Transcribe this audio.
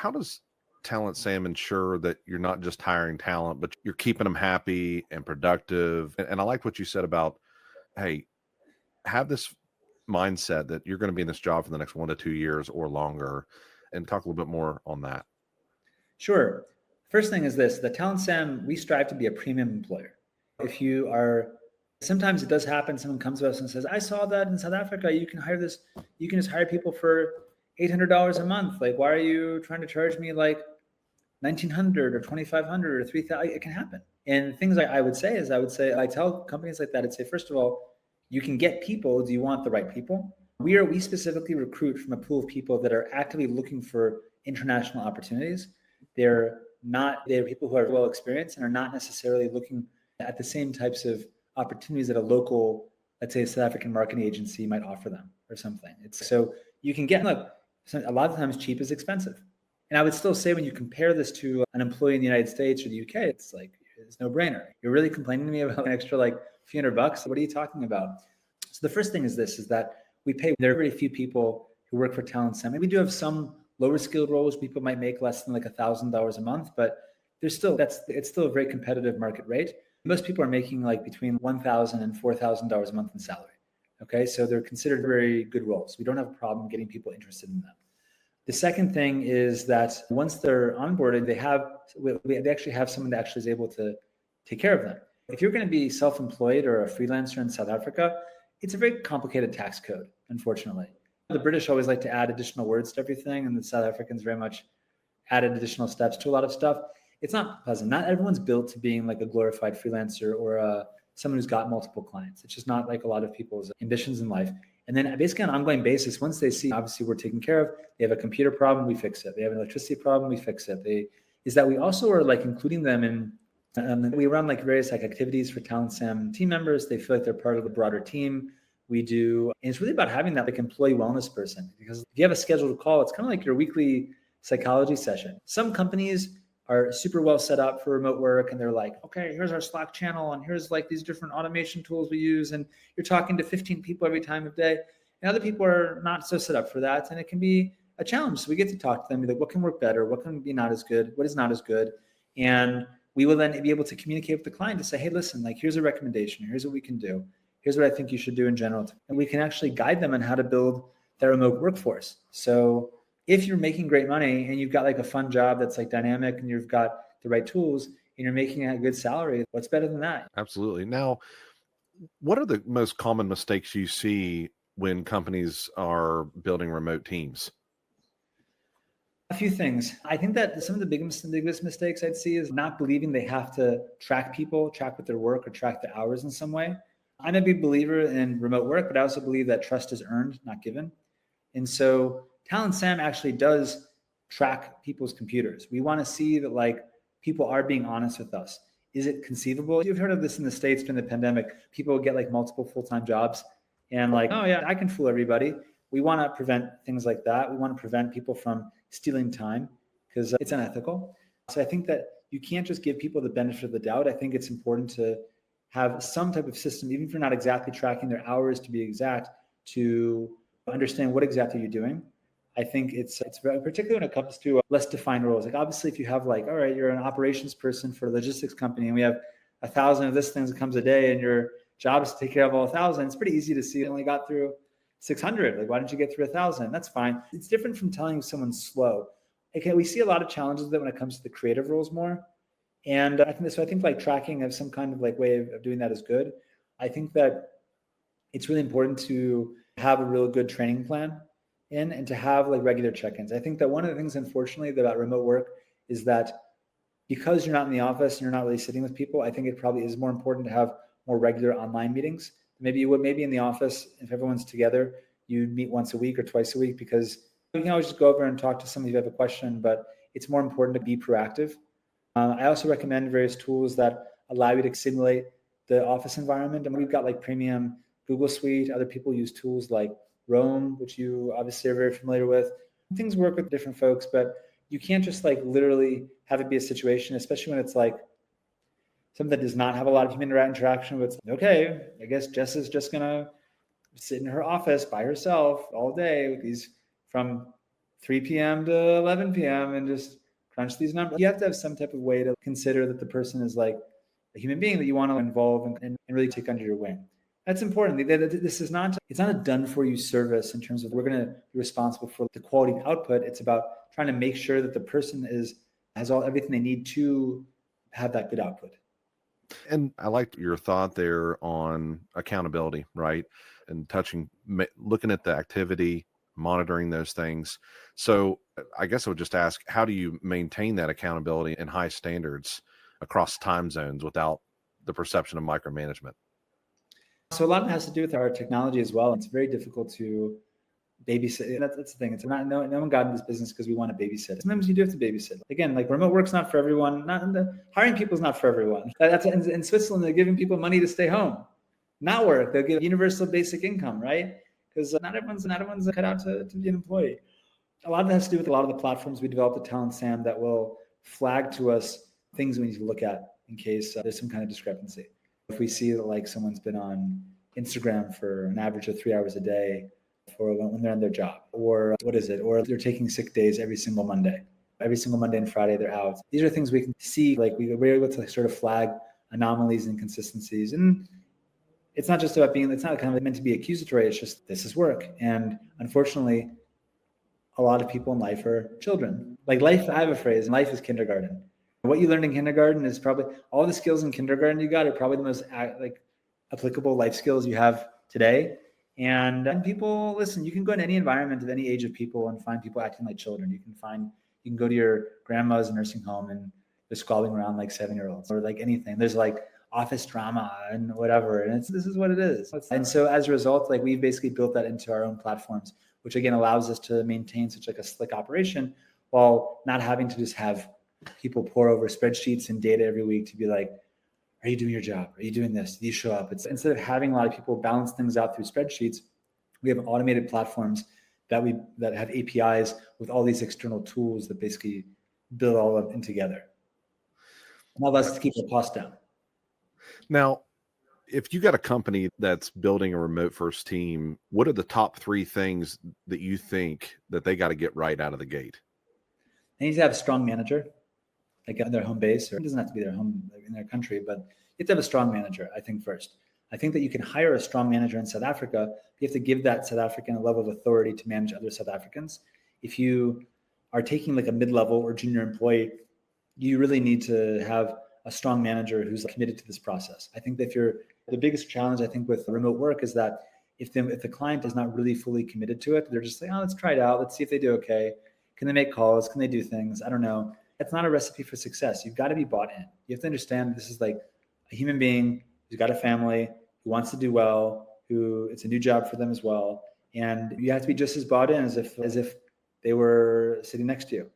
how does Talent Sam ensure that you're not just hiring talent, but you're keeping them happy and productive? And I like what you said about, hey, have this mindset that you're going to be in this job for the next 1 to 2 years or longer, and talk a little bit more on that. Sure. First thing is this, the TalentSam, we strive to be a premium employer. If you are, sometimes it does happen, someone comes to us and says, I saw that in South Africa, you can just hire people for $800 a month. Like, why are you trying to charge me like 1,900 or 2,500 or 3,000? It can happen. And things I would say is, I tell companies like that, I'd say, first of all, you can get people. Do you want the right people? We specifically recruit from a pool of people that are actively looking for international opportunities. They're people who are well experienced and are not necessarily looking at the same types of opportunities that a local, let's say, a South African marketing agency might offer them or something. So you can get, look, a lot of times cheap is expensive. And I would still say when you compare this to an employee in the United States or the UK, it's like, it's no brainer. You're really complaining to me about an extra like few $100? What are you talking about? So the first thing is this, is that there are very few people who work for TalentSam. We do have some lower skilled roles. People might make less than like $1,000 a month, but it's still a very competitive market rate. Most people are making like between $1,000 and $4,000 a month in salary. Okay, so they're considered very good roles. We don't have a problem getting people interested in them. The second thing is that once they're onboarded, they actually have someone that actually is able to take care of them. If you're going to be self-employed or a freelancer in South Africa, it's a very complicated tax code, unfortunately. The British always like to add additional words to everything, and the South Africans very much added additional steps to a lot of stuff. It's not pleasant. Not everyone's built to being like a glorified freelancer or someone who's got multiple clients. It's just not like a lot of people's ambitions in life. And then basically on an ongoing basis, once they see, obviously we're taken care of, they have a computer problem, we fix it. They have an electricity problem, we fix it. We also are like including them in, we run like various like activities for TalentSam team members. They feel like they're part of a broader team. And it's really about having that like employee wellness person, because if you have a scheduled call, it's kind of like your weekly psychology session. Some companies are super well set up for remote work, and they're like, okay, here's our Slack channel, and here's like these different automation tools we use, and you're talking to 15 people every time of day. And other people are not so set up for that, and it can be a challenge. So we get to talk to them, be like, what can work better? What can be not as good? What is not as good? And we will then be able to communicate with the client to say, hey, listen, like here's a recommendation. Here's what we can do. Here's what I think you should do in general. And we can actually guide them on how to build their remote workforce. So if you're making great money and you've got like a fun job that's like dynamic and you've got the right tools and you're making a good salary, what's better than that? Absolutely. Now, what are the most common mistakes you see when companies are building remote teams? A few things. I think that some of the biggest mistakes I'd see is not believing they have to track people, track with their work, or track the hours in some way. I'm a big believer in remote work, but I also believe that trust is earned, not given. And so TalentSam actually does track people's computers. We want to see that like people are being honest with us. Is it conceivable? You've heard of this in the States during the pandemic. People get like multiple full-time jobs and like, oh yeah, I can fool everybody. We want to prevent things like that. We want to prevent people from stealing time because it's unethical. So I think that you can't just give people the benefit of the doubt. I think it's important to have some type of system, even if you're not exactly tracking their hours to be exact, to understand what exactly you're doing. I think it's very, particularly when it comes to less defined roles. Like obviously if you have like, all right, you're an operations person for a logistics company and we have 1,000 of this things that comes a day and your job is to take care of all 1,000, it's pretty easy to see you only got through 600. Like, why didn't you get through 1,000? That's fine. It's different from telling someone slow. Okay, we see a lot of challenges with it when it comes to the creative roles more. And I think like tracking of some kind of like way of doing that is good. I think that it's really important to have a real good training plan and to have like regular check-ins. I think that one of the things, unfortunately, about remote work is that because you're not in the office and you're not really sitting with people, I think it probably is more important to have more regular online meetings. Maybe you would, maybe in the office, if everyone's together, you meet once a week or twice a week, because you can always just go over and talk to somebody if you have a question, but it's more important to be proactive. I also recommend various tools that allow you to simulate the office environment. And we've got like premium Google Suite. Other people use tools like Roam, which you obviously are very familiar with. Things work with different folks, but you can't just like literally have it be a situation, especially when it's like something that does not have a lot of human interaction. But it's okay, I guess Jess is just gonna sit in her office by herself all day with these from 3 p.m. to 11 p.m. and just crunch these numbers. You have to have some type of way to consider that the person is like a human being that you want to involve and really take under your wing. That's important. This is not, it's not a done for you service in terms of we're going to be responsible for the quality of output. It's about trying to make sure that the person has everything they need to have that good output. And I liked your thought there on accountability, right? And looking at the activity, monitoring those things. So I guess I would just ask, how do you maintain that accountability and high standards across time zones without the perception of micromanagement? So a lot of it has to do with our technology as well. It's very difficult to babysit. That's the thing. It's not, no one got in this business because we want to babysit. Sometimes you do have to babysit. Again, like remote work's not for everyone. Hiring people is not for everyone. That's in Switzerland. They're giving people money to stay home, not work. They'll give universal basic income, right? Because not everyone's cut out to be an employee. A lot of that has to do with a lot of the platforms we developed at TalentSam that will flag to us things we need to look at in case there's some kind of discrepancy. If we see that like someone's been on Instagram for an average of 3 hours a day for when they're on their job, or or they're taking sick days every single Monday and Friday they're out. These are things we can see, like we're able to sort of flag anomalies and inconsistencies. And it's not just about it's not kind of meant to be accusatory. It's just, this is work. And unfortunately, a lot of people in life are children. Like life, I have a phrase, life is kindergarten. What you learned in kindergarten is probably all the skills in kindergarten you got are probably the most applicable life skills you have today. And people, listen, you can go in any environment of any age of people and find people acting like children. You can go to your grandma's nursing home and they're squabbling around like 7-year-olds or like anything. There's like office drama and whatever. And this is what it is. And so as a result, like we've basically built that into our own platforms, which again allows us to maintain such like a slick operation while not having to just have people pour over spreadsheets and data every week to be like, are you doing your job? Are you doing this? Do you show up? It's instead of having a lot of people balance things out through spreadsheets, we have automated platforms that have APIs with all these external tools that basically build all of them together. And allows us to keep the cost down. Now, if you got a company that's building a remote first team, what are the top 3 things that you think that they got to get right out of the gate? They need to have a strong manager, like on their home base, or it doesn't have to be their home in their country, but you have to have a strong manager, I think, first. I think that you can hire a strong manager in South Africa. You have to give that South African a level of authority to manage other South Africans. If you are taking like a mid-level or junior employee, you really need to have a strong manager who's committed to this process. I think that the biggest challenge, I think, with remote work is that if the client is not really fully committed to it, they're just like, oh, let's try it out. Let's see if they do okay. Can they make calls? Can they do things? I don't know. That's not a recipe for success. You've got to be bought in. You have to understand this is like a human being who's got a family, who wants to do well, who it's a new job for them as well. And you have to be just as bought in as if they were sitting next to you.